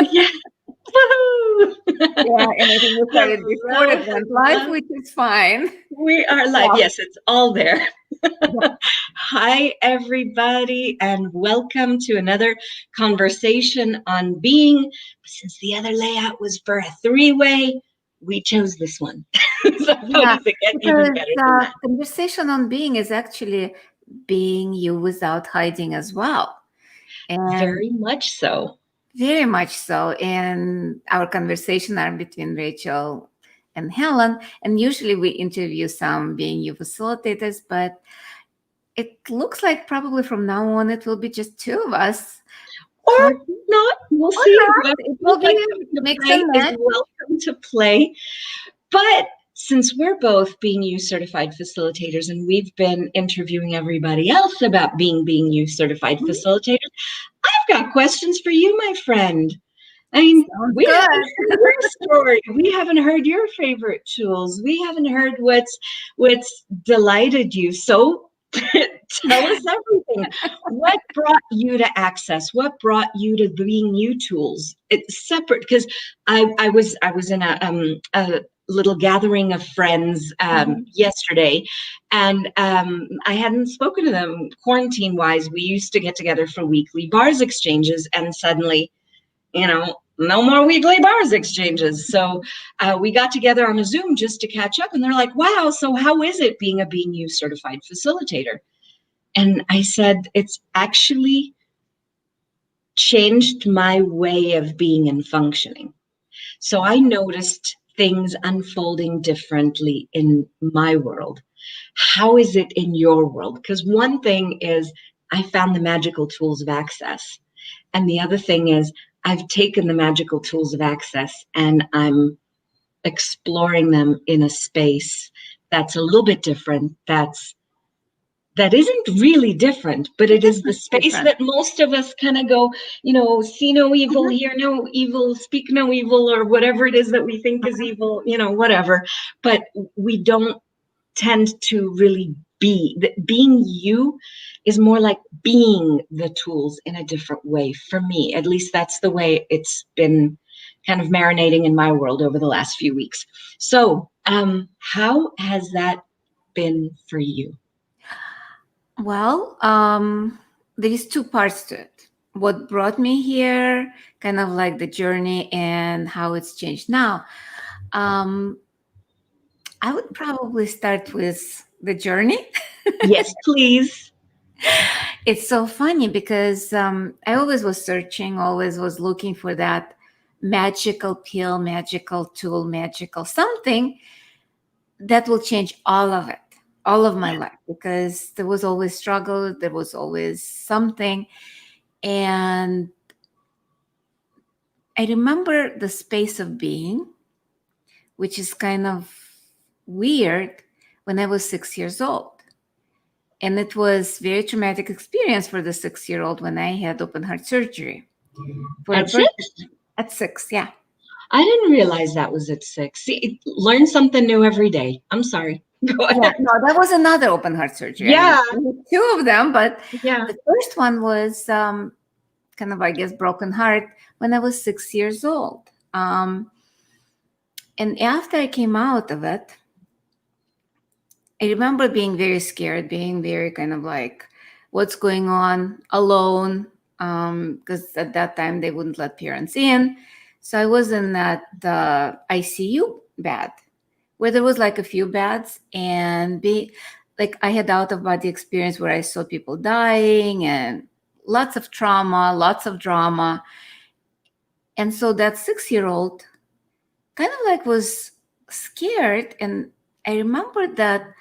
Yeah. Woohoo! Yeah, and I think we started before Hello, it went live, hello. which is fine. We are live. Yeah. Yes, it's all there. Yeah. Hi, everybody, and welcome to another conversation on being. Since the other layout was for a three-way, we chose this one. So how Yeah, does it get even because better than that? conversation on being is actually being you without hiding as well. And Very much so. very much so. And our conversation are between Rachel and Helen. And usually we interview some being you facilitators, but it looks like probably from now on it will be just two of us. Or Talking not. We'll or see. not. Whoever It will would be like to mix play and is match. welcome to play. But since we're both Being You certified facilitators and we've been interviewing everybody else about Being You certified Mhm. facilitators, I've got questions for you, my friend. I mean, Sounds we good. haven't heard your story. We haven't heard your favorite tools. We haven't heard what's delighted you. So tell us everything. What brought you to Access? What brought you to Being You tools? It's separate because I was in a little gathering of friends Mhm. yesterday, and I hadn't spoken to them quarantine wise. We used to get together for weekly bars exchanges, and suddenly, no more weekly bars exchanges. So we got together on a Zoom just to catch up, and they're like, wow, so how is it being a Being You certified facilitator? And I said, it's actually changed my way of being and functioning. So I noticed things unfolding differently in my world. How is it in your world? Because one thing is, I found the magical tools of Access. And the other thing is, I've taken the magical tools of Access and I'm exploring them in a space that's a little bit different, that isn't really different, but it is the space Different. that most of us kind of go, see no evil, Mhm. hear no evil, speak no evil, or whatever it is that we think is evil, whatever. But we don't tend to really be. Being you is more like being the tools in a different way for me. At least that's the way it's been kind of marinating in my world over the last few weeks. So, how has that been for you? Well, there is two parts to it. What brought me here, kind of like the journey and how it's changed now. Um, I would probably start with the journey. Yes, please. It's so funny because I always was searching, always was looking for that magical pill, magical tool, magical something that will change all of it, all of my life, because there was always struggle, there was always something. And I remember the space of being, which is kind of weird, when I was 6 years old. And it was very traumatic experience for the 6 year old when I had open heart surgery for the At first 6? at 6, yeah. I didn't realize that was at 6. See, learn something new every day. I'm sorry. Go Yeah, ahead. no, that was another open heart surgery. I mean, Yeah, I had two of them, but yeah. the first one was kind of, I guess, broken heart when I was 6 years old. And after I came out of it, I remember being very scared, being very kind of like, what's going on, alone, because at that time they wouldn't let parents in. So I was in that ICU bed where there was like a few beds, and like I had out of body experience where I saw people dying and lots of trauma, lots of drama. And so that 6 year old kind of like was scared. And I remember that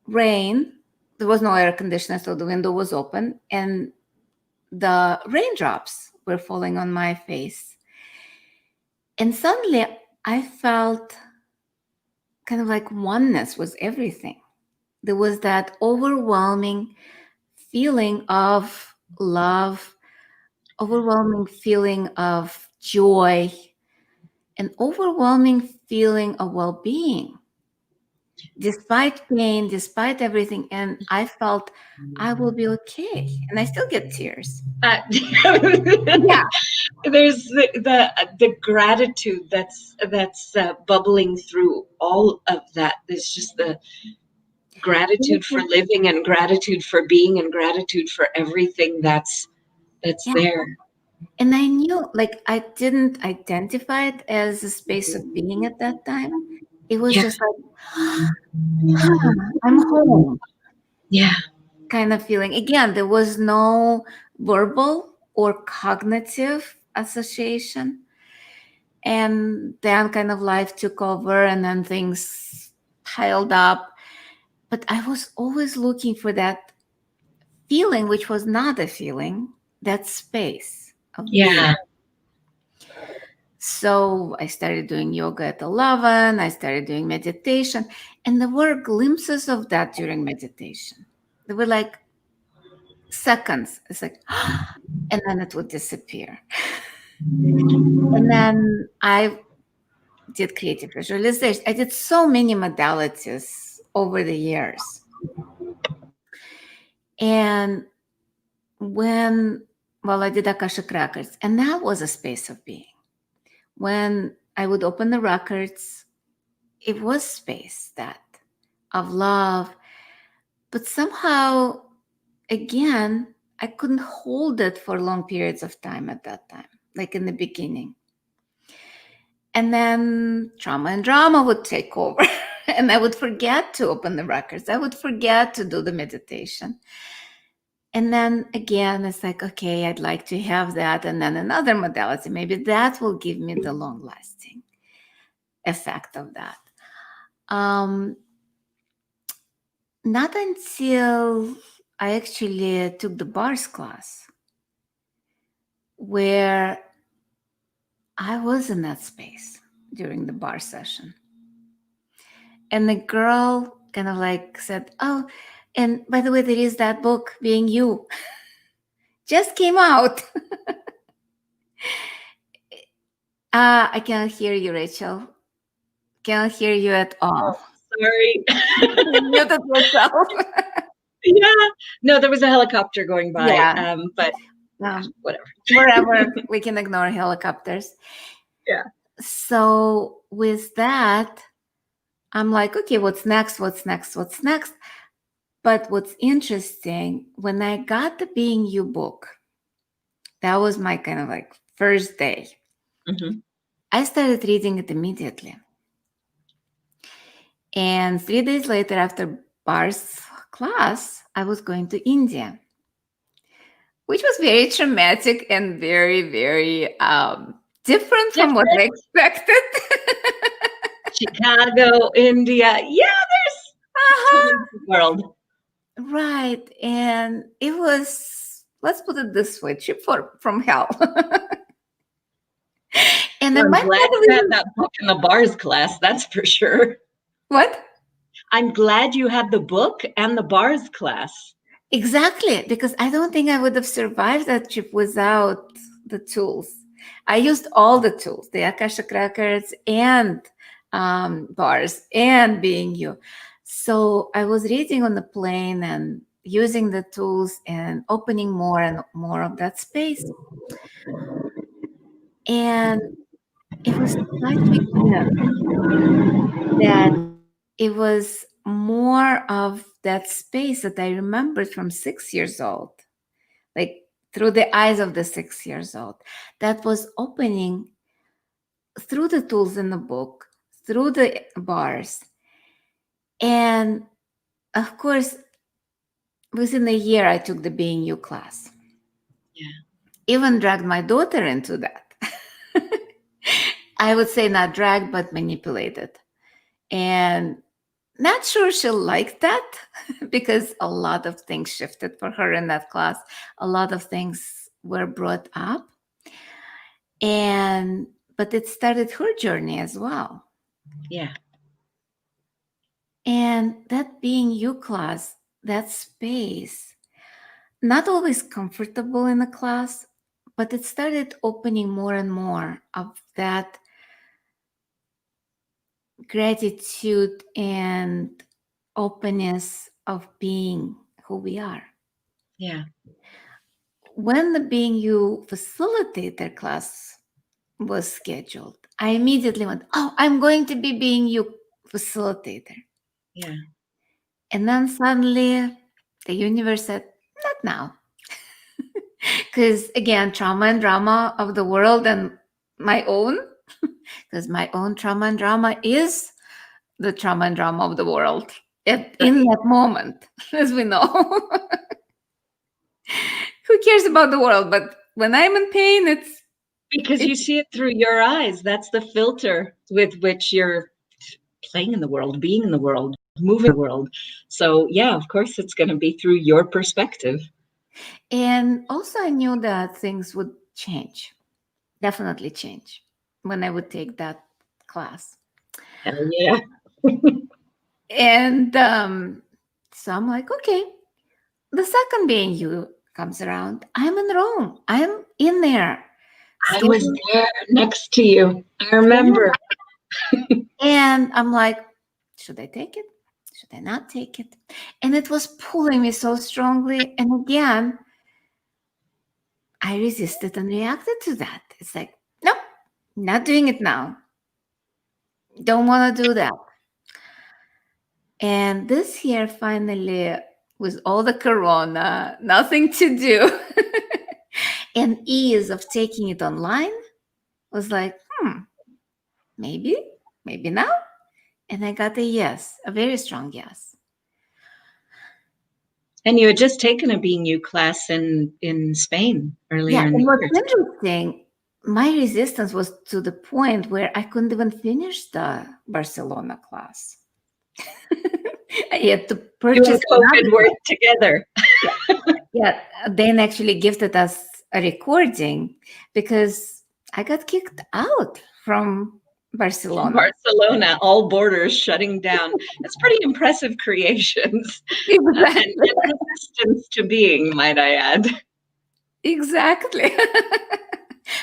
rain, there was no air conditioner, so the window was open, and the raindrops were falling on my face. And suddenly I felt kind of like oneness was everything. There was that overwhelming feeling of love, overwhelming feeling of joy, an overwhelming feeling of well being. despite pain, despite everything. And I felt I will be okay. And I still get tears. Yeah. There's the gratitude that's bubbling through all of that. There's just the gratitude for living and gratitude for being and gratitude for everything that's Yeah. there. And I knew, like, I didn't identify it as a space of being at that time. It was just like, I'm home Yeah. kind of feeling. Again, there was no verbal or cognitive association. And then kind of life took over and then things piled up. But I was always looking for that feeling, which was not a feeling, that space of being. Yeah. So I started doing yoga at 11. I started doing meditation. And there were glimpses of that during meditation. There were like seconds. It's like, and then it would disappear. And then I did creative visualization. I did so many modalities over the years. And I did Akashic Records, and that was a space of being. When I would open the records, it was space that of love, but somehow, again, I couldn't hold it for long periods of time at that time, like in the beginning. And then trauma and drama would take over, and I would forget to open the records. I would forget to do the meditation. And then again, it's like, okay, I'd like to have that. And then another modality, maybe that will give me the long lasting effect of that. Not until I actually took the bars class where I was in that space during the bar session. And the girl kind of like said, oh, and by the way, there is that book, Being You, just came out. I can't hear you, Rachel. Can't hear you at all. Sorry. Muted yourself. Yeah. No, there was a helicopter going by. Yeah. But whatever. Wherever we can ignore helicopters. Yeah. So with that, I'm like, okay, what's next? What's next? What's next? But what's interesting, when I got the Being You book, that was my kind of like first day. Mm-hmm. I started reading it immediately. And 3 days later, after Bar's class, I was going to India, which was very traumatic and very, very different from what I expected. Chicago, India. Yeah, there's the world. Right. And it was, let's put it this way, trip from hell. And I'm glad you had that book in the bars class, that's for sure. What? I'm glad you had the book and the bars class. Exactly, because I don't think I would have survived that trip without the tools. I used all the tools, the Akashic Records and bars and Being You. So I was reading on the plane and using the tools and opening more and more of that space. And it was such a gift that it was more of that space that I remembered from 6 years old, like through the eyes of the 6 years old, that was opening through the tools in the book, through the bars. And of course, within a year, I took the Being You class. Yeah. Even dragged my daughter into that. I would say not dragged, but manipulated. And not sure she'll like that because a lot of things shifted for her in that class. A lot of things were brought up. But it started her journey as well. Yeah. And that Being You class, that space, not always comfortable in a class, but it started opening more and more of that gratitude and openness of being who we are. Yeah. When the Being You Facilitator class was scheduled, I immediately went, oh, I'm going to be Being You Facilitator. Yeah. And then suddenly the universe said, not now. Because again, trauma and drama of the world and my own, because my own trauma and drama is the trauma and drama of the world in that moment, as we know. Who cares about the world? But when I'm in pain, it's you see it through your eyes. That's the filter with which you're playing in the world, being in the world, moving in the world. So yeah, of course it's going to be through your perspective. And also I knew that things would change, definitely change, when I would take that class. Hell yeah. And so I'm like, okay, the second Being You comes around. I'm in Rome. I'm in there. I was there next to you. I remember. And I'm like, should I take it? Should I not take it? And it was pulling me so strongly. And again, I resisted and reacted to that. It's like, nope, not doing it now. Don't want to do that. And this year, finally, with all the corona, nothing to do, and ease of taking it online, was like, maybe now. And I got a yes, a very strong yes. And you had just taken a Being You class in Spain earlier. Yeah, in and the what's year. interesting, my resistance was to the point where I couldn't even finish the Barcelona class. I had to purchase. You and COVID worked together. Yeah, Dan actually gifted us a recording because I got kicked out from Barcelona. Barcelona, all borders shutting down. That's pretty impressive creations. Exactly. And resistance to being, might I add. Exactly.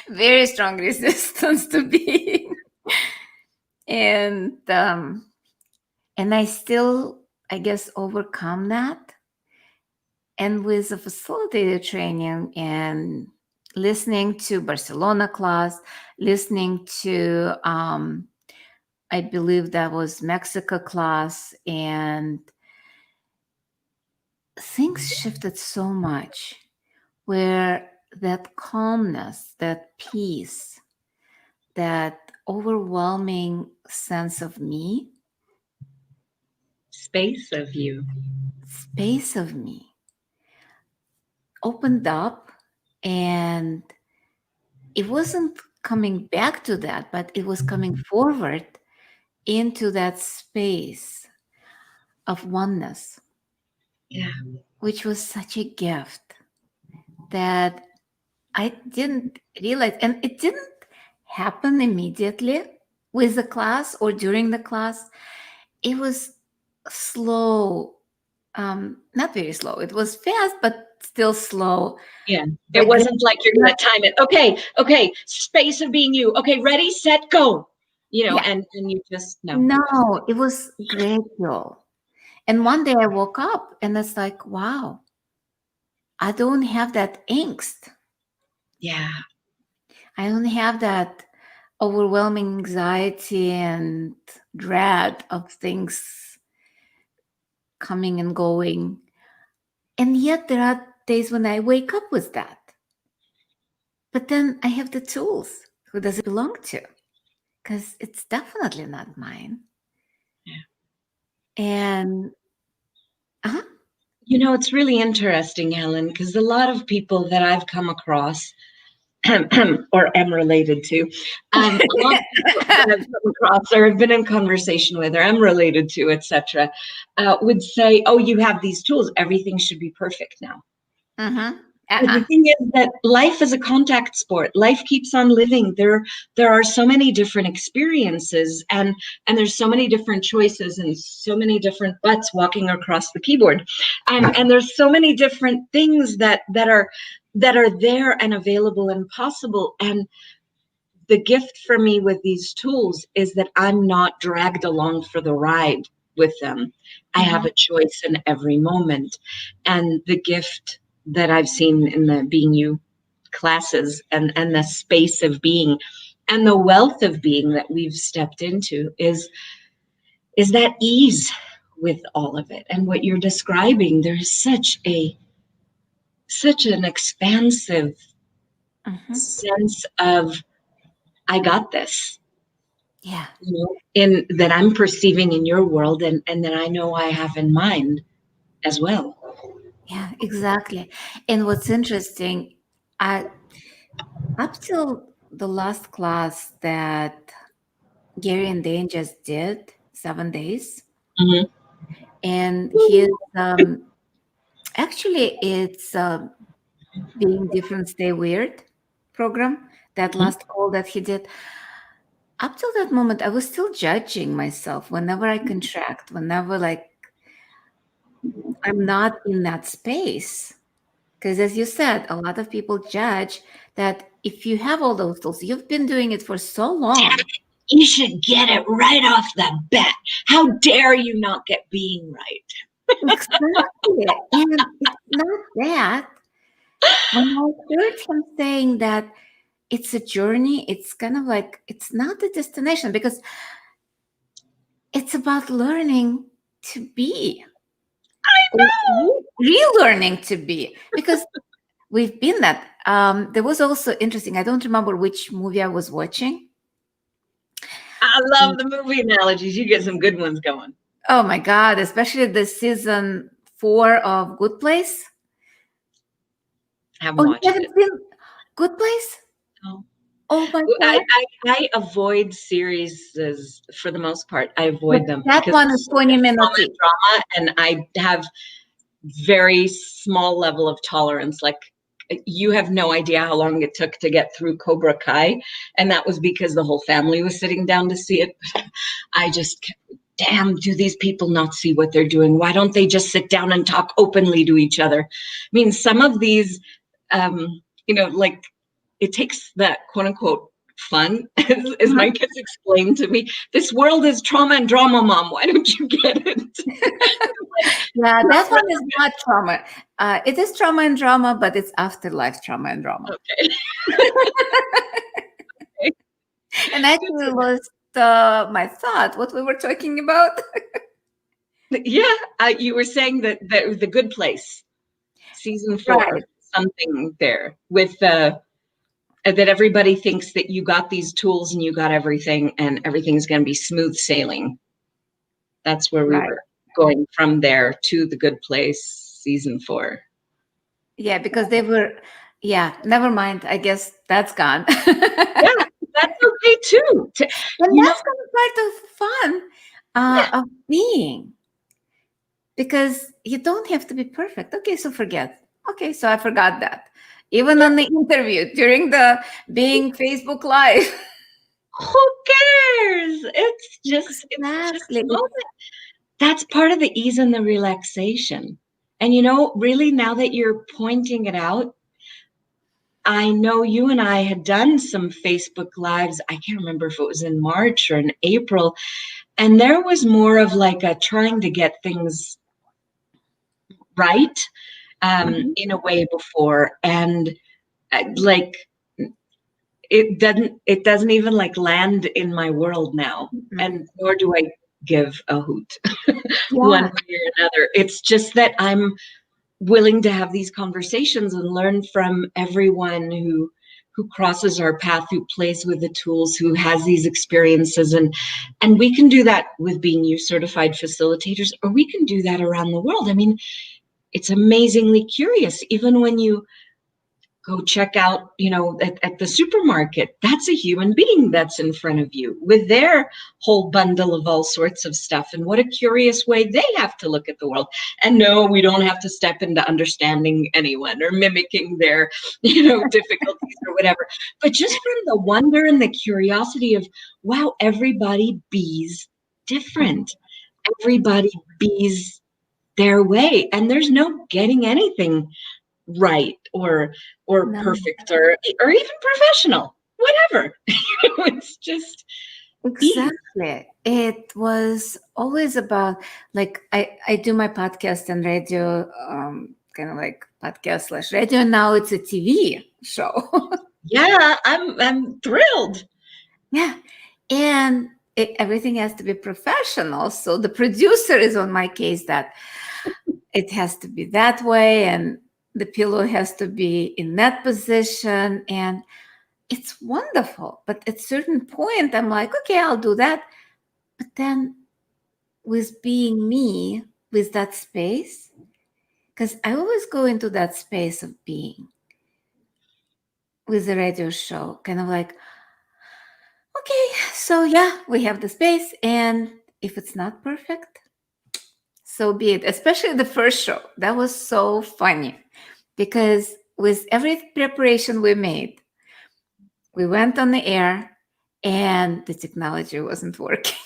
Very strong resistance to being. And I still, I guess, overcome that. And with the facilitator training and listening to Barcelona class, listening to, I believe that was Mexico class, and things shifted so much where that calmness, that peace, that overwhelming sense of me, Space of you. space of me, opened up, and it wasn't coming back to that, but it was coming forward into that space of oneness. Yeah. Which was such a gift that I didn't realize, and it didn't happen immediately with the class or during the class. It was slow, not very slow. It was fast, but still slow. Yeah. It wasn't like you're going to time it. Okay. Space of being you. Okay. Ready, set, go. Yeah. And you just, no. No, it was gradual. And one day I woke up and it's like, wow, I don't have that angst. Yeah. I don't have that overwhelming anxiety and dread of things coming and going. And yet there are days when I wake up with that. But then I have the tools. Who does it belong to? Because it's definitely not mine. Yeah. And it's really interesting, Helen, because a lot of people that I've come across or am related to, a lot of people that I've come across or have been in conversation with or am related to, etc., would say, oh, you have these tools. Everything should be perfect now. But the thing is that life is a contact sport. Life keeps on living. There are so many different experiences, and there's so many different choices and so many different butts walking across the keyboard, and there's so many different things that are there and available and possible. And the gift for me with these tools is that I'm not dragged along for the ride with them. I have a choice in every moment. And the gift that I've seen in the Being You classes and the space of being and the wealth of being that we've stepped into is that ease with all of it. And what you're describing, there's such an expansive sense of, I got this. Yeah. You know, in that I'm perceiving in your world and that I know I have in mind as well. Yeah, exactly. And what's interesting, up till the last class that Gary and Dane just did, 7 days, and his actually it's Being Different, Stay Weird program, that last call that he did. Up till that moment, I was still judging myself whenever I contract, whenever like I'm not in that space. Because as you said, a lot of people judge that if you have all those tools, you've been doing it for so long. You should get it right off the bat. How dare you not get being right? Exactly. And it's not that. When I heard him saying that it's a journey, it's kind of like, it's not the destination because it's about learning to be. I know. Relearning to be. Because we've been that. There was also interesting, I don't remember which movie I was watching. I love the movie analogies. You get some good ones going. Oh my God, especially the season 4 of Good Place. I haven't watched it. Seen Good Place? No. Oh my God. I avoid series for the most part. I avoid them. That one is 20 minutes. Drama, and I have very small level of tolerance. Like, you have no idea how long it took to get through Cobra Kai, and that was because the whole family was sitting down to see it. I just, damn, do these people not see what they're doing? Why don't they just sit down and talk openly to each other? I mean, some of these, like, it takes that quote unquote fun, as my kids explained to me. This world is trauma and drama, Mom. Why don't you get it? Yeah, that one is not trauma. It is trauma and drama, but it's afterlife trauma and drama. Okay. And I actually lost my thought, what we were talking about. Yeah, you were saying that the Good Place, season 4, right. Something there with that everybody thinks that you got these tools and you got everything and everything's going to be smooth sailing. That's where we were going from there to the Good Place, season 4. Yeah, because they were, never mind. I guess that's gone. Yeah, that's okay too. And that's kind of part of fun of being. Because you don't have to be perfect. Okay, so forget. Okay, so I forgot that. Even on the interview, during the Being Facebook Live. Who cares? It's just a moment. That's part of the ease and the relaxation. And really, now that you're pointing it out, I know you and I had done some Facebook Lives. I can't remember if it was in March or in April. And there was more of like a trying to get things right in a way before. And like, it doesn't even like land in my world now. And nor do I give a hoot one way or another. It's just that I'm willing to have these conversations and learn from everyone who crosses our path, who plays with the tools, who has these experiences. And we can do that with Being You Certified Facilitators, or we can do that around the world. I mean, it's amazingly curious. Even when you go check out, at the supermarket, that's a human being that's in front of you with their whole bundle of all sorts of stuff. And what a curious way they have to look at the world. And no, we don't have to step into understanding anyone or mimicking their, difficulties or whatever. But just from the wonder and the curiosity of, wow, everybody bees different. Everybody bees their way. And there's no getting anything right or perfect or even professional. whatever. It's just easy. Exactly. It was always about, like, I do my podcast and radio, kind of like podcast slash radio. Now it's a TV show. Yeah, I'm thrilled. Yeah. And everything has to be professional. So the producer is on my case that it has to be that way. And the pillow has to be in that position. And it's wonderful. But at a certain point, I'm like, okay, I'll do that. But then with being me, with that space, because I always go into that space of being with the radio show, kind of like, okay, so yeah, we have the space. And if it's not perfect, so be it. Especially the first show. That was so funny because with every preparation we made, we went on the air and the technology wasn't working.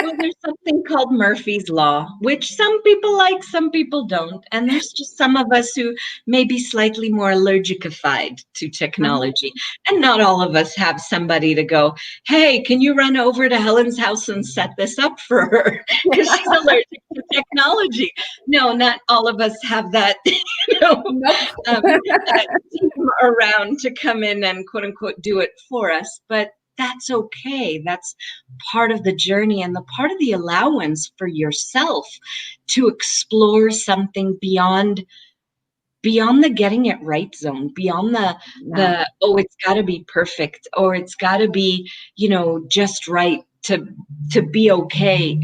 Well, there's something called Murphy's Law, which some people like, some people don't. And there's just some of us who may be slightly more allergicified to technology. And not all of us have somebody to go, hey, can you run over to Helen's house and set this up for her? Because she's allergic to technology. No, not all of us have that, team around to come in and quote unquote do it for us. But that's okay. That's part of the journey and the part of the allowance for yourself to explore something beyond the getting it right zone, beyond the oh, it's got to be perfect, or it's got to be, just right to be okay.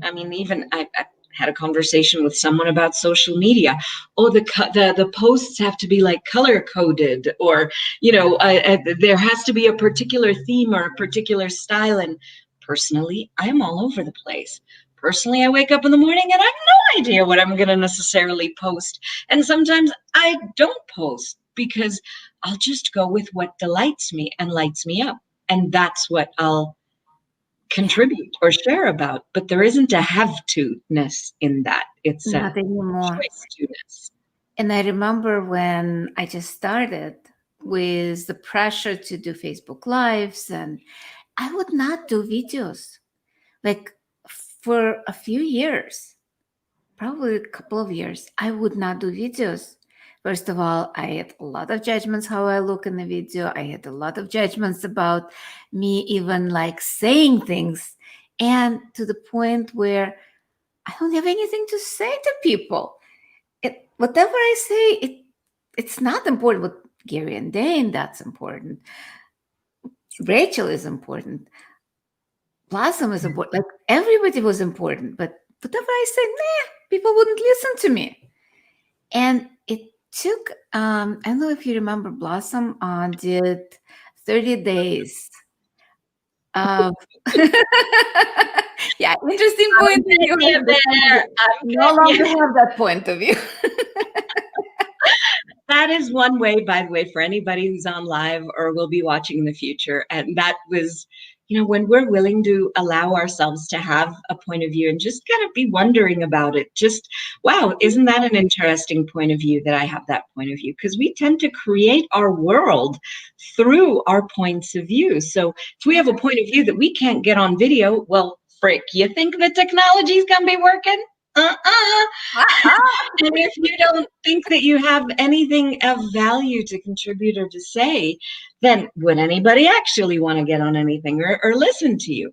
Even I had a conversation with someone about social media. Oh, the posts have to be like color coded, or there has to be a particular theme or a particular style. And personally, I'm all over the place. Personally, I wake up in the morning and I have no idea what I'm going to necessarily post. And sometimes I don't post because I'll just go with what delights me and lights me up. And that's what I'll contribute or share about. But there isn't a have-to-ness in that. It's Not anymore. choice-to-ness. And I remember when I just started with the pressure to do Facebook Lives, and I would not do videos. Like for a few years, probably a couple of years, I would not do videos. First of all, I had a lot of judgments how I look in the video. I had a lot of judgments about me even like saying things, and to the point where I don't have anything to say to people. Whatever I say, it's not important. With Gary and Dane, that's important. Rachel is important. Blossom is important. Like everybody was important, but whatever I said, people wouldn't listen to me. And it took, I don't know if you remember, Blossom did 30 days of, yeah, interesting point of view. No longer have that point of view. That is one way, by the way, for anybody who's on live or will be watching in the future. And that was, when we're willing to allow ourselves to have a point of view and just kind of be wondering about it. Just, wow, isn't that an interesting point of view that I have that point of view? Because we tend to create our world through our points of view. So if we have a point of view that we can't get on video, well, frick, you think the technology's going to be working? And if you don't think that you have anything of value to contribute or to say, then would anybody actually want to get on anything or listen to you?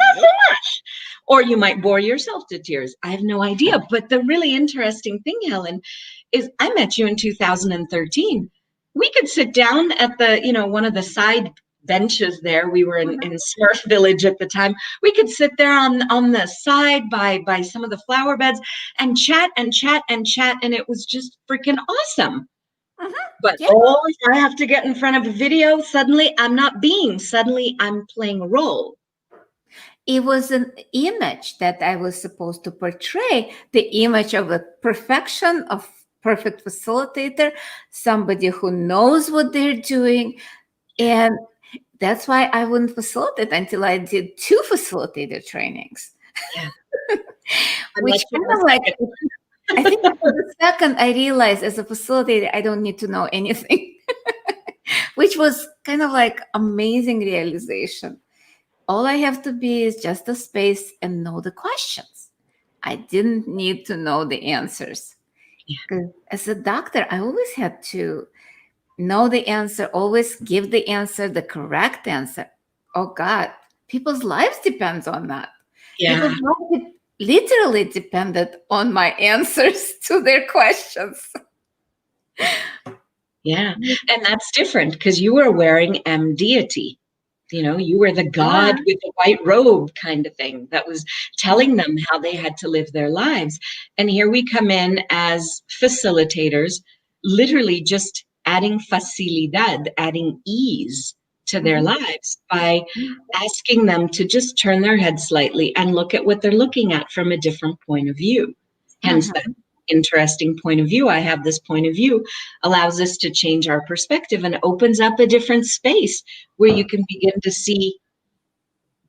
Not so much. Or you might bore yourself to tears. I have no idea. But the really interesting thing, Helen, is I met you in 2013. We could sit down at the, one of the side benches there. We were in Smurf Village at the time. We could sit there on the side by some of the flower beds and chat and chat and chat, and it was just freaking awesome. But if I have to get in front of a video, suddenly I'm not being. Suddenly I'm playing a role. It was an image that I was supposed to portray, the image of a perfection, of perfect facilitator, somebody who knows what they're doing. And that's why I wouldn't facilitate until I did 2 facilitator trainings. Yeah. Which kind of like, I think for the second I realized as a facilitator, I don't need to know anything. which was kind of like amazing realization. All I have to be is just a space and know the questions. I didn't need to know the answers. Yeah. Because as a doctor, I always had to know the answer, always give the answer, the correct answer. Oh God, people's lives depend on that. Yeah. People's lives literally depended on my answers to their questions. Yeah. And that's different because you were wearing M Deity. You were the God with the white robe kind of thing that was telling them how they had to live their lives. And here we come in as facilitators, literally just adding facilidad, adding ease to their lives by asking them to just turn their head slightly and look at what they're looking at from a different point of view. Hence that interesting point of view. I have this point of view allows us to change our perspective and opens up a different space where you can begin to see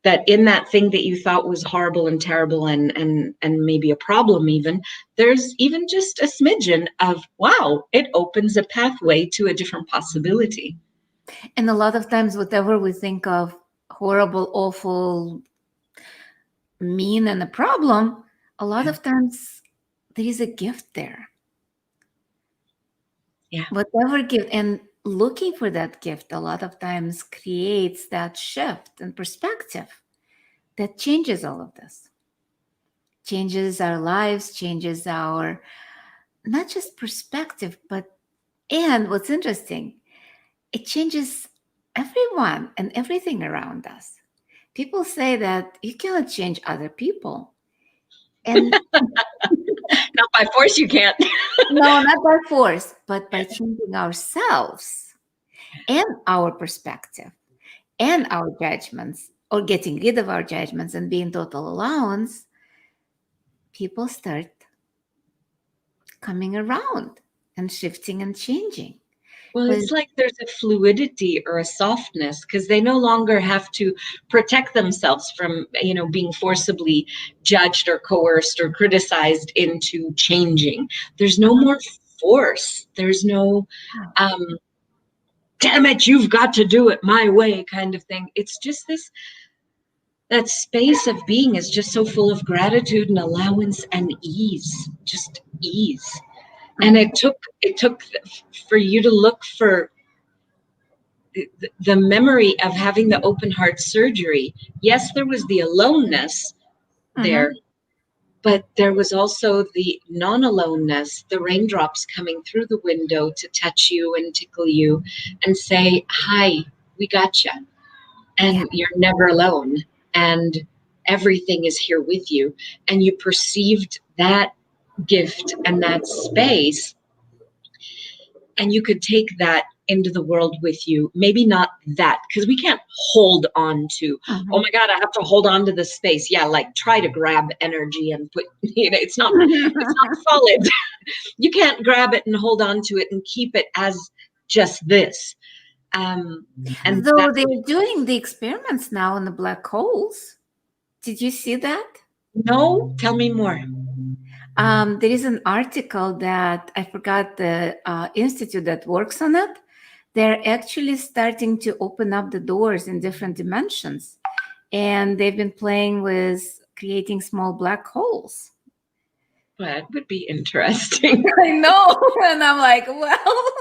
that in that thing that you thought was horrible and terrible and maybe a problem, even there's even just a smidgen of, wow, it opens a pathway to a different possibility. And a lot of times, whatever we think of horrible, awful, mean, and a problem, a lot of times there is a gift there. Yeah. Whatever gift, and looking for that gift a lot of times creates that shift in perspective that changes all of this. Changes our lives, changes our, not just perspective, and what's interesting, it changes everyone and everything around us. People say that you cannot change other people. And not by force, you can't. no, not by force, but by changing ourselves and our perspective and our judgments, or getting rid of our judgments and being total allowance, people start coming around and shifting and changing. Well, it's like there's a fluidity or a softness because they no longer have to protect themselves from, being forcibly judged or coerced or criticized into changing. There's no more force. There's no, damn it, you've got to do it my way kind of thing. It's just that space of being is just so full of gratitude and allowance and ease, just ease. And it took for you to look for the memory of having the open heart surgery. Yes, there was the aloneness there, but there was also the non-aloneness, the raindrops coming through the window to touch you and tickle you and say, hi, we got you. And you're never alone. And everything is here with you. And you perceived that gift and that space, and you could take that into the world with you. Maybe not that, because we can't hold on to, oh my God, I have to hold on to this space. Yeah, like try to grab energy and put, it's not solid. You can't grab it and hold on to it and keep it as just this. And though they're doing the experiments now on the black holes. Did you see that? No, tell me more. There is an article that I forgot the institute that works on it. They're actually starting to open up the doors in different dimensions. And they've been playing with creating small black holes. That would be interesting. I know. And I'm like, well.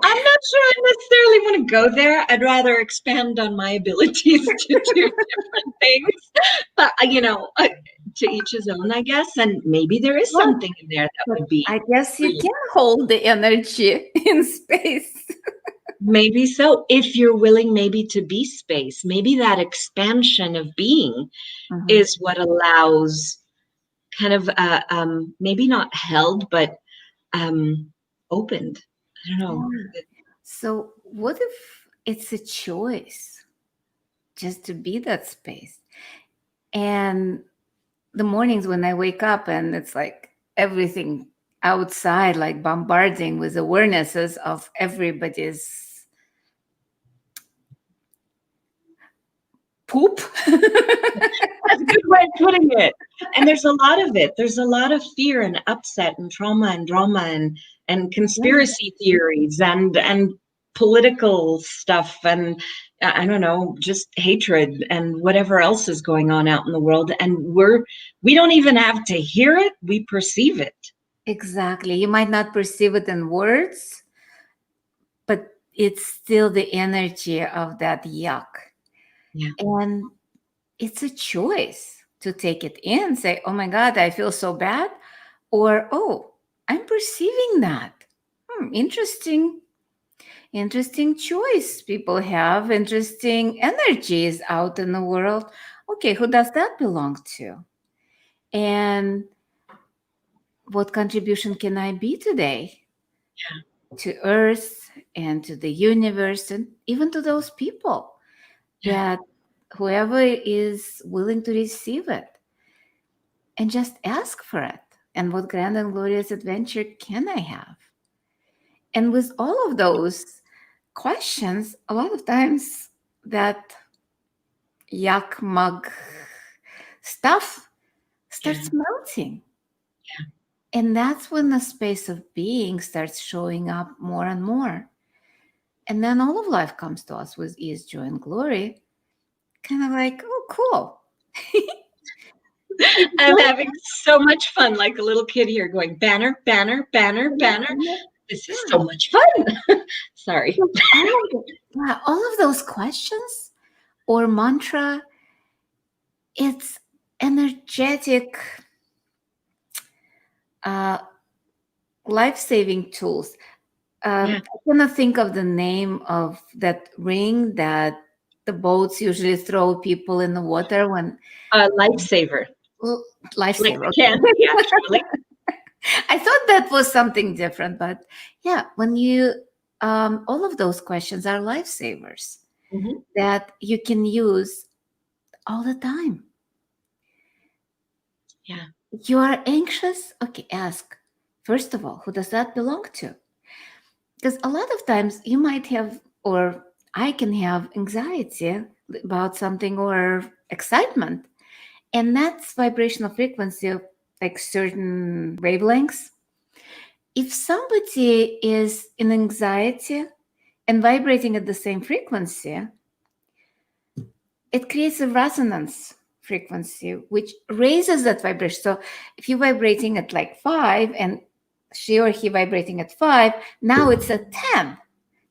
I'm not sure I necessarily want to go there. I'd rather expand on my abilities to do different things. But, to each his own, I guess. And maybe there is something in there that would be. I guess you can hold the energy in space. Maybe so. If you're willing maybe to be space, maybe that expansion of being is what allows kind of, maybe not held, but opened. I don't know. So what if it's a choice just to be that space? And the mornings when I wake up and it's like everything outside, like bombarding with awarenesses of everybody's poop. That's a good way of putting it. And there's a lot of it. There's a lot of fear and upset and trauma and drama and conspiracy theories and political stuff and I don't know, just hatred and whatever else is going on out in the world. And we don't even have to hear it. We perceive it. Exactly. You might not perceive it in words, but it's still the energy of that yuck. Yeah. And it's a choice to take it in, say, oh my God, I feel so bad. Or, oh, I'm perceiving that. Interesting. Interesting choice people have, interesting energies out in the world. Okay, who does that belong to? And what contribution can I be today? To Earth and to the universe and even to those people that whoever is willing to receive it and just ask for it. And what grand and glorious adventure can I have? And with all of those questions, a lot of times that yuck mug stuff starts melting. Yeah. And that's when the space of being starts showing up more and more. And then all of life comes to us with ease, joy, and glory. Kind of like, oh, cool. I'm having so much fun, like a little kid here going, banner, banner, banner, banner. This is so much fun. Sorry. All of those questions or mantra, it's energetic life-saving tools. I cannot think of the name of that ring that the boats usually throw people in the water when Lifesaver. Lifesaver. Like yeah, truly. I thought that was something different, but yeah, when you all of those questions are lifesavers that you can use all the time. Yeah. You are anxious? Okay, ask. First of all, who does that belong to? Because a lot of times you might have, or I can have anxiety about something or excitement. And that's vibrational frequency of like certain wavelengths. If somebody is in anxiety and vibrating at the same frequency, it creates a resonance frequency, which raises that vibration. So if you're vibrating at like 5 and she or he vibrating at 5, now it's at 10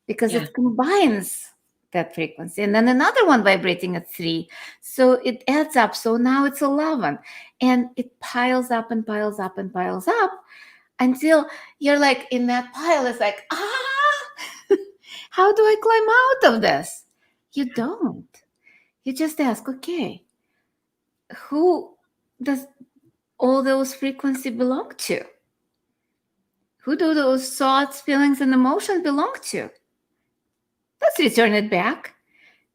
because it combines that frequency. And then another one vibrating at 3. So it adds up. So now it's 11. And it piles up and piles up and piles up until you're like in that pile. It's like, how do I climb out of this? You don't. You just ask, okay, who does all those frequencies belong to? Who do those thoughts, feelings, and emotions belong to? Let's return it back.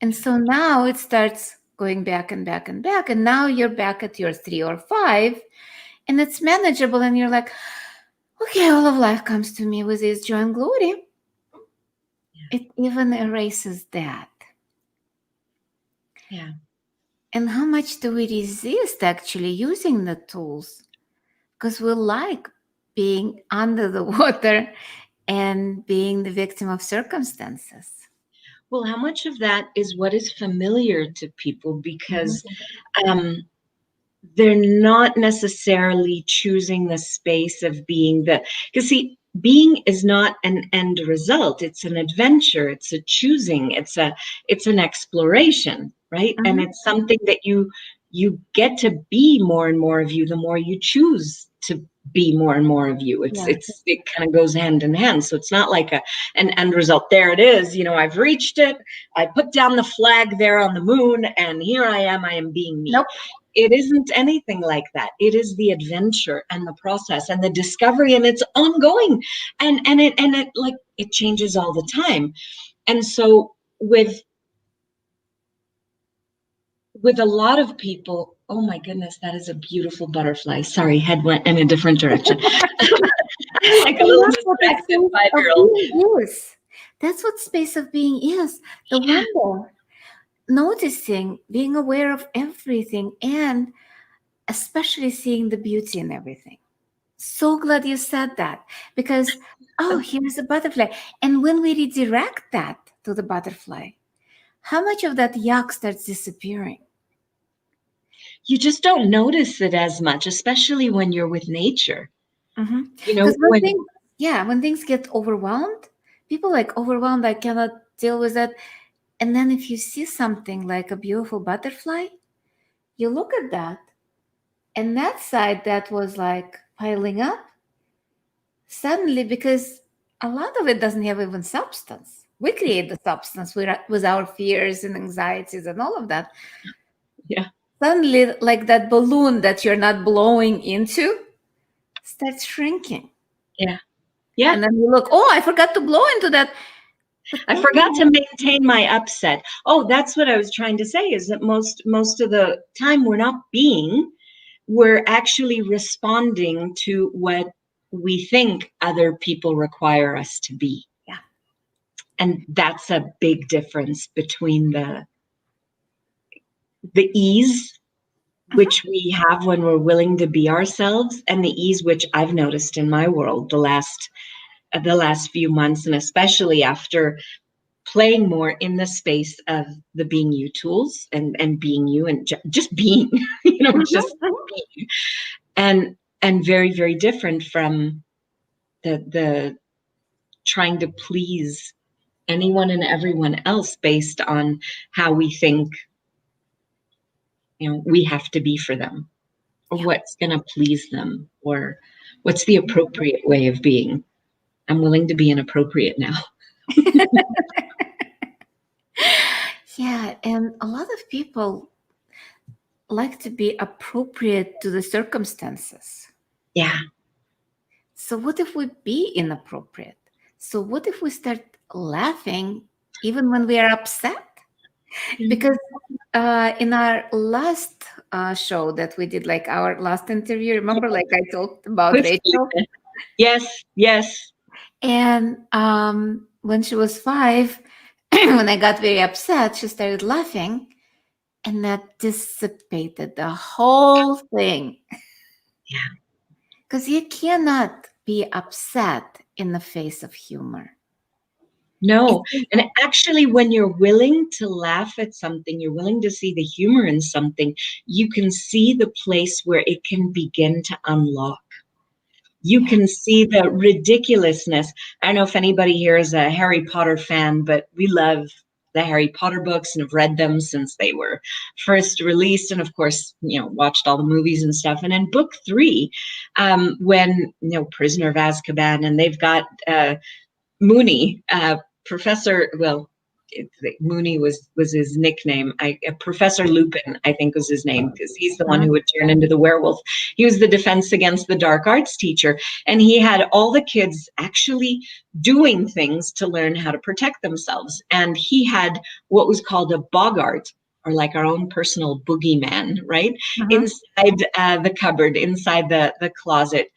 And so now it starts going back and back and back. And now you're back at your 3 or 5, and it's manageable. And you're like, okay, all of life comes to me with its joy and glory. It even erases that. Yeah. And how much do we resist actually using the tools? Because we like being under the water and being the victim of circumstances. Well, how much of that is what is familiar to people because they're not necessarily choosing the space of being because see, being is not an end result. It's an adventure. It's a choosing. It's an exploration, right? And it's something that you get to be more and more of you the more you choose to be more and more of you. It kind of goes hand in hand. So it's not like an end result. There it is. I've reached it. I put down the flag there on the moon, and here I am being me. Nope. It isn't anything like that. It is the adventure and the process and the discovery, and it's ongoing, and it changes all the time. And so with a lot of people, oh my goodness, that is a beautiful butterfly. Sorry, head went in a different direction. Like a little distracted 5-year-old. That's what space of being is. The wonder, noticing, being aware of everything, and especially seeing the beauty in everything. So glad you said that, because oh, here's a butterfly. And when we redirect that to the butterfly, how much of that yuck starts disappearing? You just don't notice it as much, especially when you're with nature. You know, Because when things get overwhelmed, people like overwhelmed, I cannot deal with that. And then if you see something like a beautiful butterfly, you look at that, and that side that was like piling up, suddenly, because a lot of it doesn't have even substance. We create the substance with our fears and anxieties and all of that. yeah. Suddenly, like that balloon that you're not blowing into starts shrinking. Yeah. Yeah. And then you look, oh, I forgot to blow into that. I forgot to maintain my upset. Oh, that's what I was trying to say, is that most of the time we're not being, we're actually responding to what we think other people require us to be. Yeah. And that's a big difference between the ease which we have when we're willing to be ourselves, and the ease which I've noticed in my world the last few months, and especially after playing more in the space of the Being You tools and being you and just being, just being, and very, very different from the trying to please anyone and everyone else based on how we think, we have to be for them, or what's going to please them, or what's the appropriate way of being. I'm willing to be inappropriate now. Yeah, and a lot of people like to be appropriate to the circumstances. Yeah. So what if we be inappropriate? So what if we start laughing even when we are upset? Because in our last show that we did, like our last interview, remember, like I talked about Rachel? Yes. And when she was 5, when I got very upset, she started laughing, and that dissipated the whole thing. Yeah. Because you cannot be upset in the face of humor. No. And actually, when you're willing to laugh at something, you're willing to see the humor in something, you can see the place where it can begin to unlock. You can see the ridiculousness. I don't know if anybody here is a Harry Potter fan, but we love the Harry Potter books and have read them since they were first released. And of course, watched all the movies and stuff. And in book 3, when, Prisoner of Azkaban, and they've got Mooney, Professor, Mooney was his nickname. Professor Lupin, I think, was his name, because he's the one who would turn into the werewolf. He was the defense against the dark arts teacher, and he had all the kids actually doing things to learn how to protect themselves. And he had what was called a boggart, or like our own personal boogeyman, right? Inside the cupboard, inside the closet.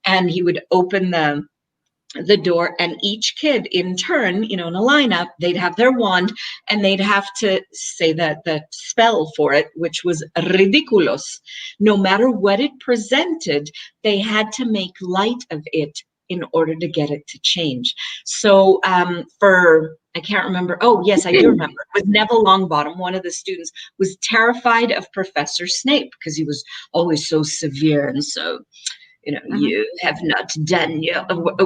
And he would open the door, and each kid in turn, in a lineup, they'd have their wand, and they'd have to say the spell for it, which was ridiculous. No matter what it presented, they had to make light of it in order to get it to change. So I can't remember. Oh, yes, I do remember. It was Neville Longbottom, one of the students, was terrified of Professor Snape because he was always so severe and so, you have not done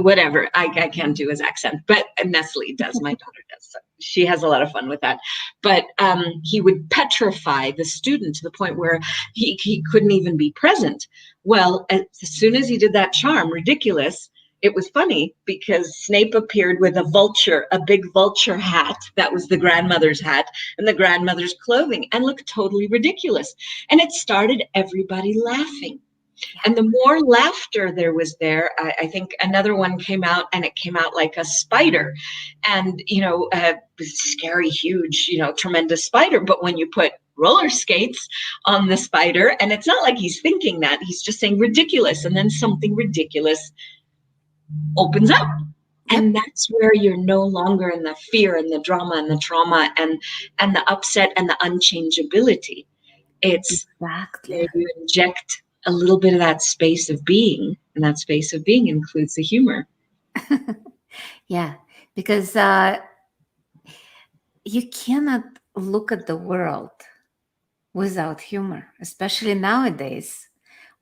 whatever. I can't do his accent, but Nestle does. My daughter does. So she has a lot of fun with that. But he would petrify the student to the point where he couldn't even be present. Well, as soon as he did that charm, ridiculous, it was funny because Snape appeared with a big vulture hat. That was the grandmother's hat and the grandmother's clothing, and looked totally ridiculous. And it started everybody laughing. And the more laughter there was there, I think another one came out, and it came out like a spider, and, a scary, huge, tremendous spider. But when you put roller skates on the spider, and it's not like he's thinking that, he's just saying ridiculous, and then something ridiculous opens up. And that's where you're no longer in the fear and the drama and the trauma and the upset and the unchangeability. It's exactly where you inject a little bit of that space of being, and that space of being includes the humor. Yeah, because you cannot look at the world without humor, especially nowadays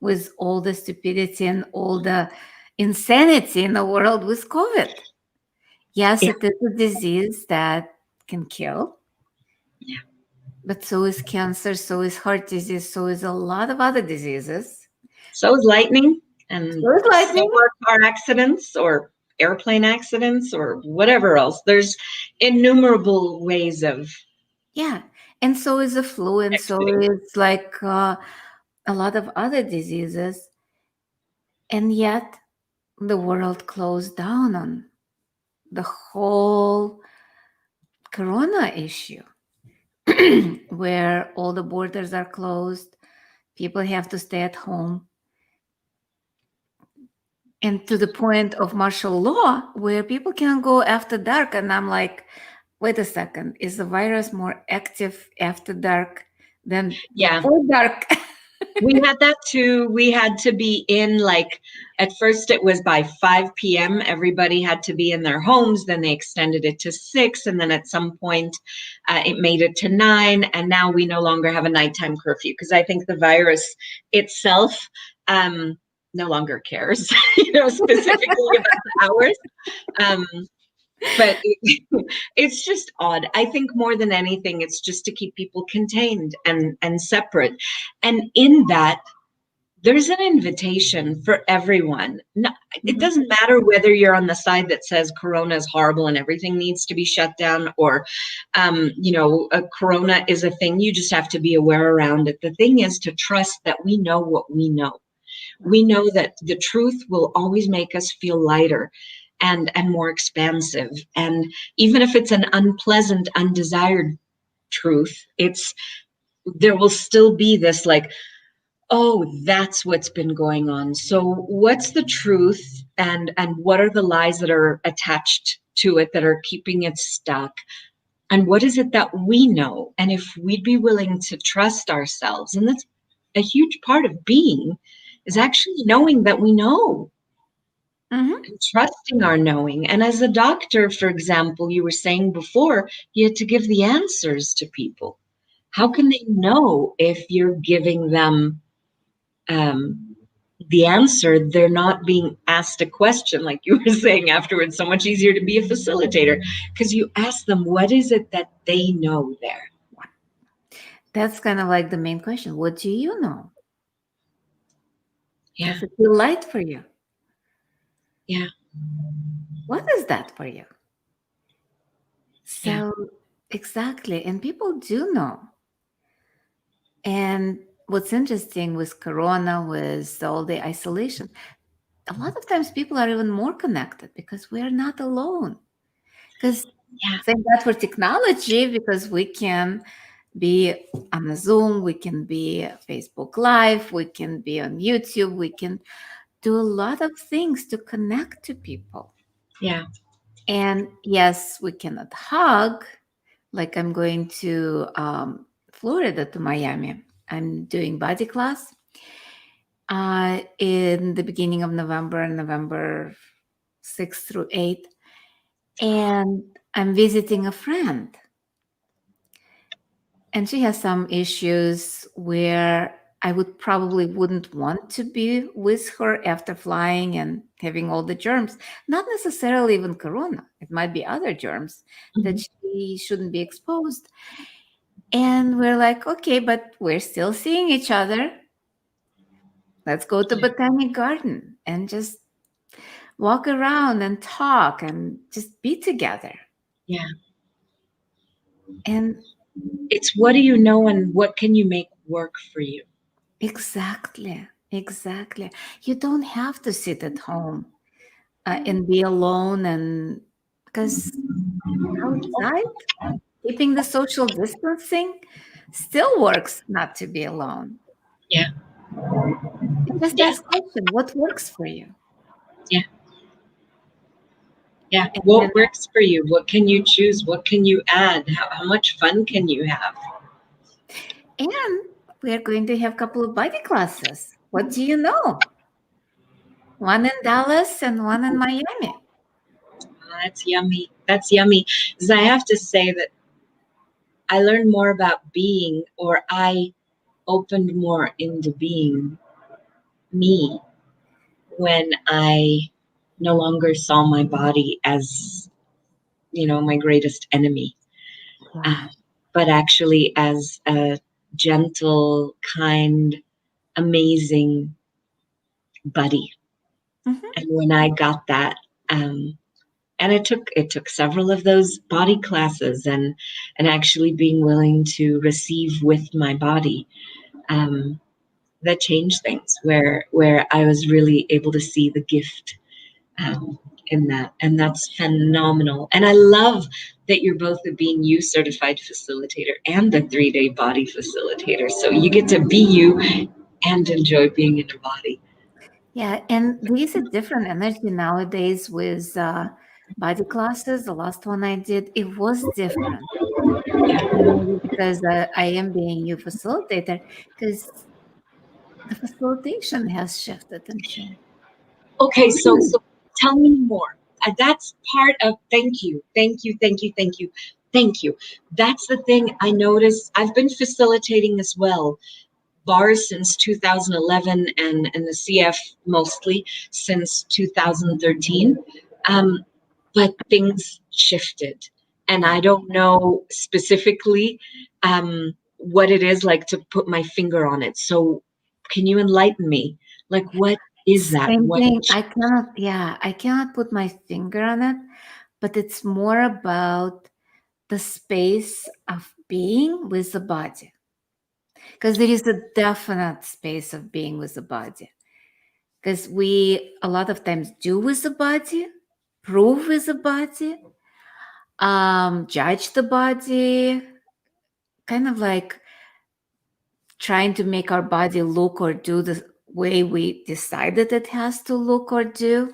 with all the stupidity and all the insanity in the world with COVID. Yes, Yeah. it is a disease that can kill, Yeah. but so is cancer, so is heart disease, so is a lot of other diseases. So is lightning, and So is so lightning. are car accidents or airplane accidents or whatever else. There's innumerable ways of Yeah. And so is the flu, and so exiting. is like a lot of other diseases. And yet the world closed down on the whole corona issue, where all the borders are closed, people have to stay at home. And to the point of martial law, where people can go after dark. And I'm like, wait a second, is the virus more active after dark than Yeah. before dark? We had that too. We had to be in, like, at first it was by 5 p.m. Everybody had to be in their homes. Then they extended it to 6. And then at some point it made it to 9. And now we no longer have a nighttime curfew because I think the virus itself no longer cares, specifically about the hours. But it's just odd. I think more than anything, it's just to keep people contained and separate. And in that, there's an invitation for everyone. No, it doesn't matter whether you're on the side that says Corona is horrible and everything needs to be shut down, or, Corona is a thing. You just have to be aware around it. The thing is to trust that we know what we know. We know that the truth will always make us feel lighter and more expansive. And even if it's an unpleasant, undesired truth, there will still be this, like, oh, that's what's been going on. So what's the truth, and what are the lies that are attached to it that are keeping it stuck? And what is it that we know? And if we'd be willing to trust ourselves, and that's a huge part of being, is actually knowing that we know. Mm-hmm. And trusting our knowing. And as a doctor, for example, you were saying before, you had to give the answers to people. How can they know if you're giving them the answer? They're not being asked a question, like you were saying afterwards. So much easier to be a facilitator because you ask them, what is it that they know there? That's kind of like the main question. What do you know? Yeah, Does it feel light for you? yeah, What is that for you? yeah, So, exactly. And people do know. And what's interesting with Corona, with all the isolation, a lot of times people are even more connected because we're not alone. Because yeah, thank God for technology, because we can be on a Zoom, we can be Facebook Live, we can be on YouTube, we can do a lot of things to connect to people. yeah, And yes, we cannot hug. Like I'm going to Florida to Miami. I'm doing body class in the beginning of November, November 6th through 8th. And I'm visiting a friend. And she has some issues where I would probably wouldn't want to be with her after flying and having all the germs. Not necessarily even corona. It might be other germs that she shouldn't be exposed. And we're like, okay, but we're still seeing each other. Let's go to Botanic Garden and just walk around and talk and just be together. yeah. And It's what do you know and what can you make work for you? exactly, exactly. You don't have to sit at home and be alone, and because outside, keeping the social distancing still works not to be alone. Yeah, You just yeah, ask question, what works for you? yeah, yeah. And, What works for you? What can you choose? What can you add? How much fun can you have? and we are going to have a couple of body classes. What do you know? One in Dallas and one in Miami. That's yummy. That's yummy. Because I have to say that I learned more about being, or I opened more into being me when I no longer saw my body as, my greatest enemy, Yeah. but actually as a gentle, kind, amazing buddy. Mhm. And when I got that, and it took several of those body classes and actually being willing to receive with my body, that changed things, where I was really able to see the gift in that, and that's phenomenal. And I love that you're both the Being You Certified Facilitator and the 3-day body facilitator, so you get to be you and enjoy being in a body. Yeah, and there is a different energy nowadays with body classes. The last one I did, it was different. Maybe because I am being you facilitator, because the facilitation has shifted and changed. Okay, so tell me more. That's part of, thank you, thank you, thank you, thank you, thank you. That's the thing I noticed. I've been facilitating as well, bars since 2011, and the CF mostly since 2013. But things shifted, and Yeah. I don't know specifically what it is, like, to put my finger on it. So can you enlighten me? Like, what is that? Same What? thing. I cannot put my finger on it, but it's more about the space of being with the body. Because there is a definite space of being with the body. Because we a lot of times do with the body, prove with the body, judge the body, kind of like trying to make our body look or do the way we decided it has to look or do.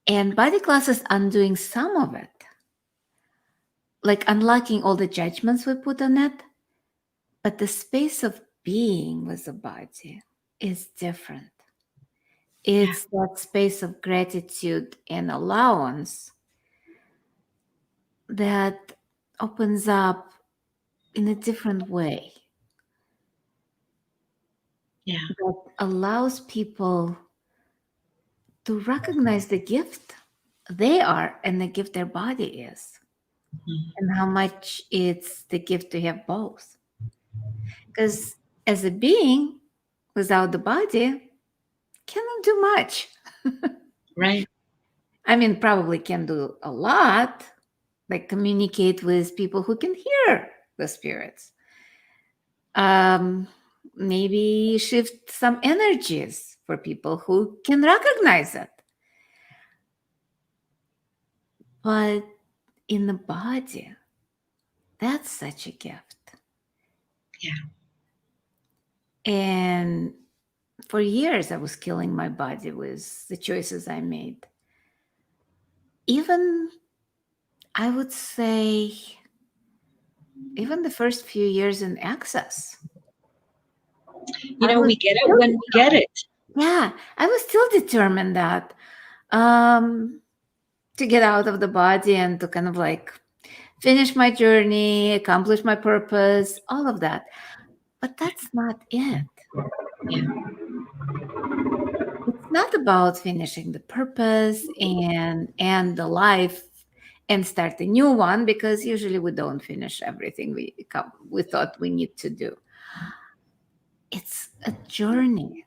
And body class is undoing some of it, like unlocking all the judgments we put on it. But the space of being with the body is different. Yeah, It's that space of gratitude and allowance that opens up in a different way, yeah. that allows people to recognize the gift they are and the gift their body is, Mhm. and how much it's the gift to have both. Because as a being without the body, cannot do much. Right. I mean, probably can do a lot, like communicate with people who can hear the spirits. Um, Maybe shift some energies for people who can recognize it. But in the body, that's such a gift. Yeah. And for years, I was killing my body with the choices I made. Even, I would say, even the first few years in Access, I was We get it still, when we get it. yeah, I was still determined that um, to get out of the body and to kind of like finish my journey, accomplish my purpose, all of that. But that's not it. Yeah. It's not about finishing the purpose and the life and start a new one, because usually we don't finish everything we thought we need to do. It's a journey.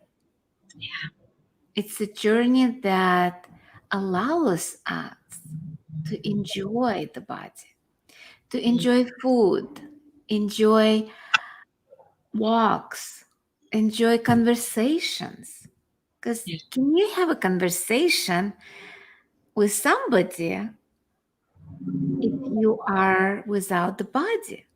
It's a journey that allows us to enjoy the body, to enjoy food, enjoy walks, enjoy conversations. Because Yeah. can you have a conversation with somebody if you are without the body?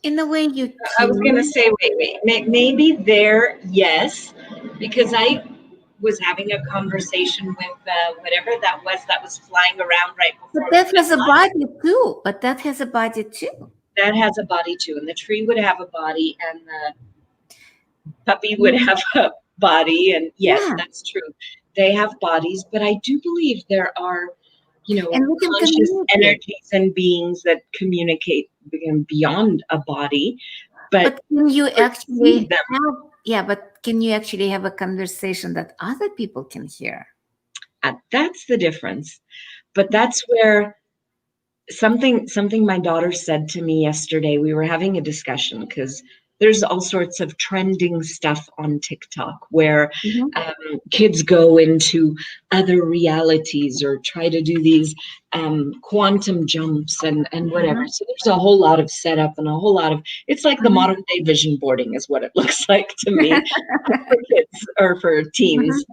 In a way, you I was gonna can. say, wait. Maybe there, yes, because I was having a conversation with whatever that was flying around right But before we that went has a live. body too. But that has a body too. That has a body too, and the tree would have a body, and the puppy would have a body, and yes, Yeah. that's true. They have bodies, but I do believe there are And we can conscious communicate. energies and beings that communicate beyond a body. But can you actually them. but can you actually have a conversation that other people can hear? That's the difference. But that's where something my daughter said to me yesterday. We were having a discussion because there's all sorts of trending stuff on TikTok where kids go into other realities or try to do these quantum jumps and whatever. So there's a whole lot of setup and a whole lot of, it's like the modern day vision boarding is what it looks like to me for kids or for teens.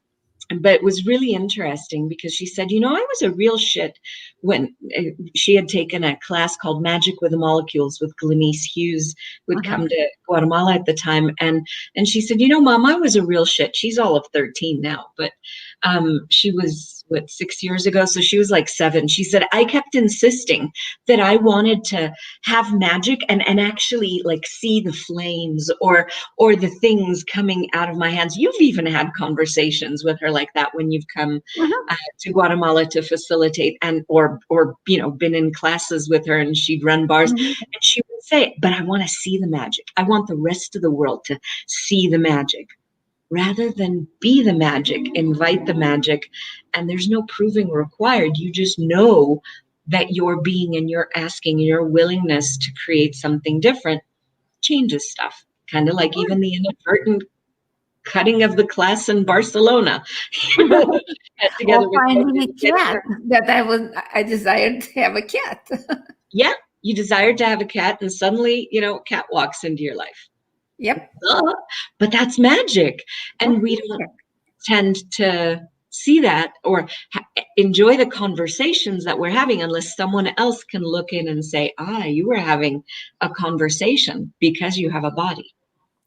But it was really interesting because she said, I was a real shit when she had taken a class called Magic with the Molecules with Glenise Hughes, who had come to Guatemala at the time. And she said, Mom, I was a real shit. She's all of 13 now, but she was, 6 years ago? So she was like 7. She said, I kept insisting that I wanted to have magic and actually like see the flames or the things coming out of my hands. You've even had conversations with her like that when you've come to Guatemala to facilitate and or been in classes with her and she'd run bars and she would say, but I want to see the magic. I want the rest of the world to see the magic. Rather than be the magic, invite the magic, and there's no proving required. You just know that your being and your asking and your willingness to create something different changes stuff. Kind of like even the inadvertent cutting of the class in Barcelona. Together with finding a cat that I desired to have a cat. Yeah, you desired to have a cat, and suddenly, a cat walks into your life. Yep. But that's magic. And we don't tend to see that or enjoy the conversations that we're having unless someone else can look in and say, you were having a conversation because you have a body.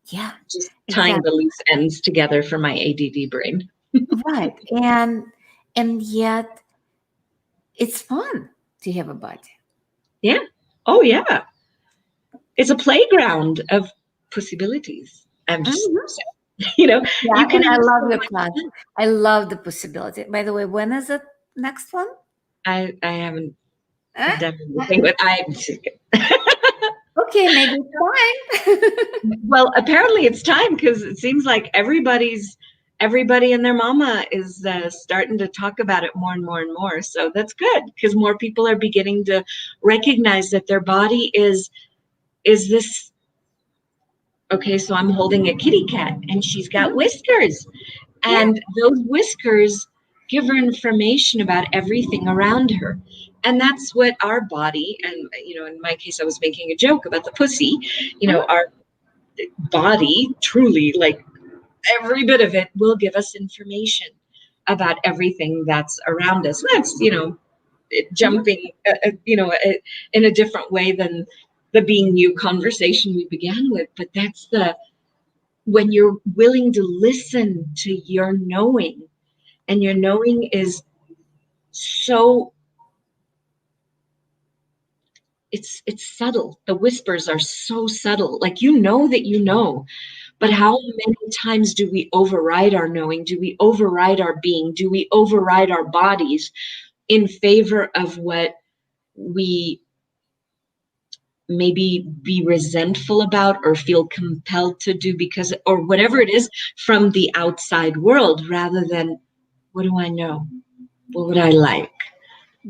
Yeah. Just tying the loose ends together for my ADD brain. Right. And yet it's fun to have a body. Yeah. Oh, yeah. It's a playground of possibilities. I'm just you can. I love your class. I love the possibility. By the way, when is the next one? I haven't done anything, but okay, maybe it's time. Well, apparently it's time because it seems like everybody and their mama is starting to talk about it more and more and more. So that's good because more people are beginning to recognize that their body is this. Okay, so I'm holding a kitty cat and she's got whiskers. And those whiskers give her information about everything around her. And that's what our body, and, in my case, I was making a joke about the pussy, our body truly, like every bit of it will give us information about everything that's around us. That's, jumping, in a different way than the Being You conversation we began with. But that's when you're willing to listen to your knowing, and your knowing is so, it's subtle. The whispers are so subtle. Like, that you know, but how many times do we override our knowing? Do we override our being? Do we override our bodies in favor of what we maybe be resentful about or feel compelled to do because, or whatever it is from the outside world, rather than what do I know? What would I like?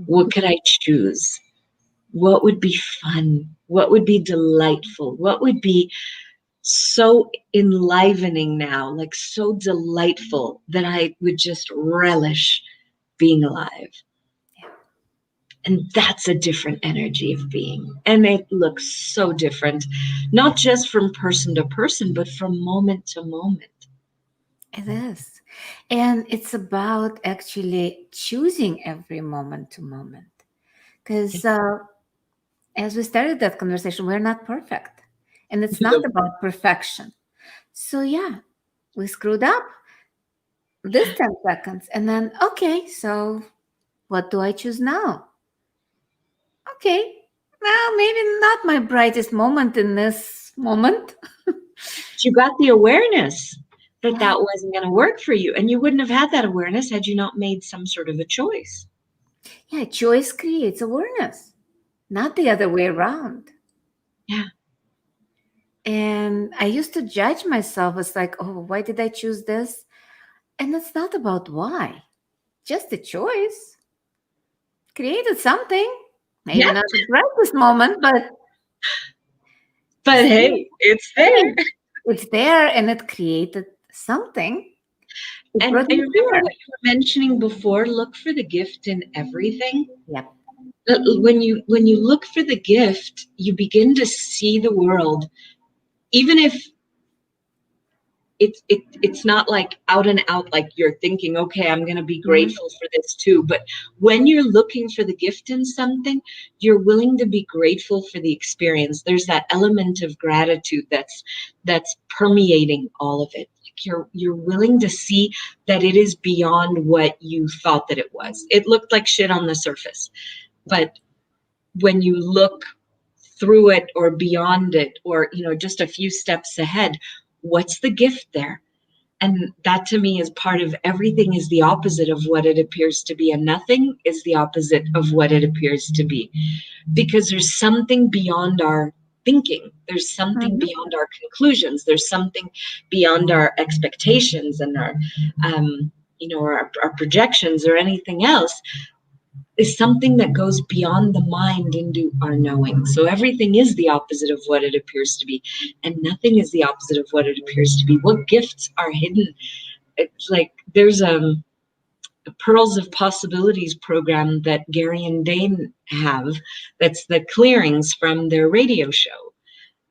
What could I choose? What would be fun? What would be delightful? What would be so enlivening now, like so delightful that I would just relish being alive? And that's a different energy of being. And it looks so different, not just from person to person, but from moment to moment. It is. And it's about actually choosing every moment to moment. Because as we started that conversation, we're not perfect. And it's not about perfection. So we screwed up this 10 seconds. And then, okay, so what do I choose now? Okay, well, maybe not my brightest moment in this moment. You got the awareness that wasn't going to work for you. And you wouldn't have had that awareness had you not made some sort of a choice. Yeah, choice creates awareness, not the other way around. Yeah. And I used to judge myself as like, oh, why did I choose this? And it's not about why, just a choice. Created something, maybe Yeah. not at right this moment, but But still, hey, it's there. it's there and it created something. It And brought I me remember here. what you were mentioning before, look for the gift in everything. Yep. When you look for the gift, you begin to see the world, even if it's not like out and out, like you're thinking, okay, I'm going to be grateful for this too. But when you're looking for the gift in something, you're willing to be grateful for the experience. There's that element of gratitude that's permeating all of it. You're willing to see that it is beyond what you thought that it was. It looked like shit on the surface, but when you look through it or beyond it, or just a few steps ahead, what's the gift there? And that to me is part of everything is the opposite of what it appears to be, and nothing is the opposite of what it appears to be, because there's something beyond our thinking. There's something beyond our conclusions. There's something beyond our expectations and our projections or anything else, is something that goes beyond the mind into our knowing. So everything is the opposite of what it appears to be, and nothing is the opposite of what it appears to be. What gifts are hidden? It's like there's a Pearls of Possibilities program that Gary and Dane have. That's the clearings from their radio show.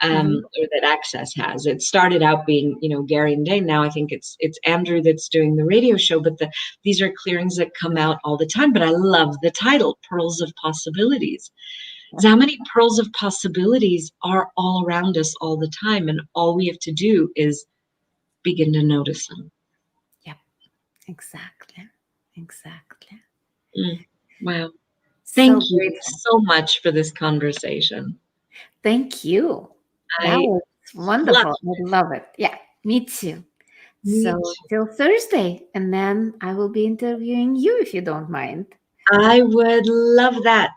Or that Access has. It started out being, Gary and Dane. Now I think it's Andrew that's doing the radio show. But these are clearings that come out all the time. But I love the title, Pearls of Possibilities. How many pearls of possibilities are all around us all the time, and all we have to do is begin to notice them. Yep, exactly. Wow. Thank you Grateful. so much for this conversation. Thank you. That was wonderful. I love it. Yeah, me too. So till Thursday, and then I will be interviewing you if you don't mind. I would love that.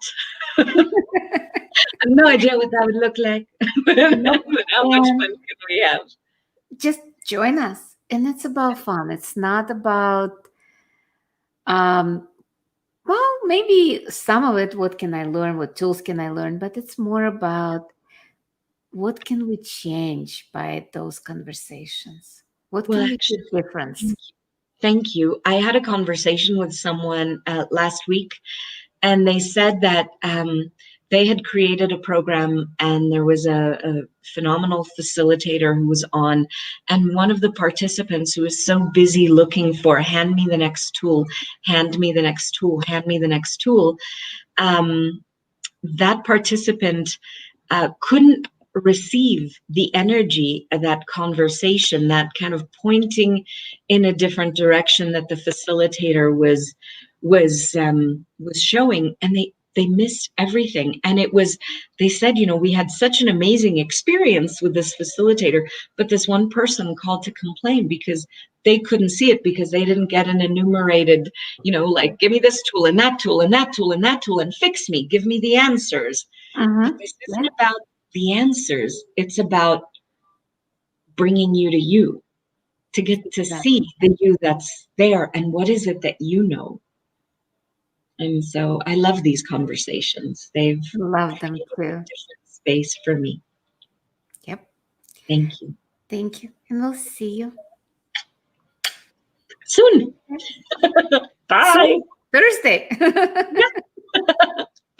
I have no idea what that would look like. But how much fun can we have? Just join us. And it's about fun. It's not about well, maybe some of it, what can I learn? What tools can I learn? But it's more about what can we change by those conversations? What can we do difference? Thank you. I had a conversation with someone last week, and they said that they had created a program, and there was a phenomenal facilitator who was on, and one of the participants who was so busy looking for hand me the next tool, hand me the next tool, hand me the next tool, that participant couldn't receive the energy of that conversation, that kind of pointing in a different direction that the facilitator was showing, and they missed everything. And they said, we had such an amazing experience with this facilitator, but this one person called to complain because they couldn't see it, because they didn't get an enumerated, like, give me this tool and that tool and that tool and that tool and fix me, give me the answers. But this isn't about the answers. It's about bringing you to you, to get to see the you that's there, and what is it that you know. And so I love these conversations. They've love them too. A different space for me. Yep. Thank you. Thank you. And we'll see you soon. Bye. Thursday.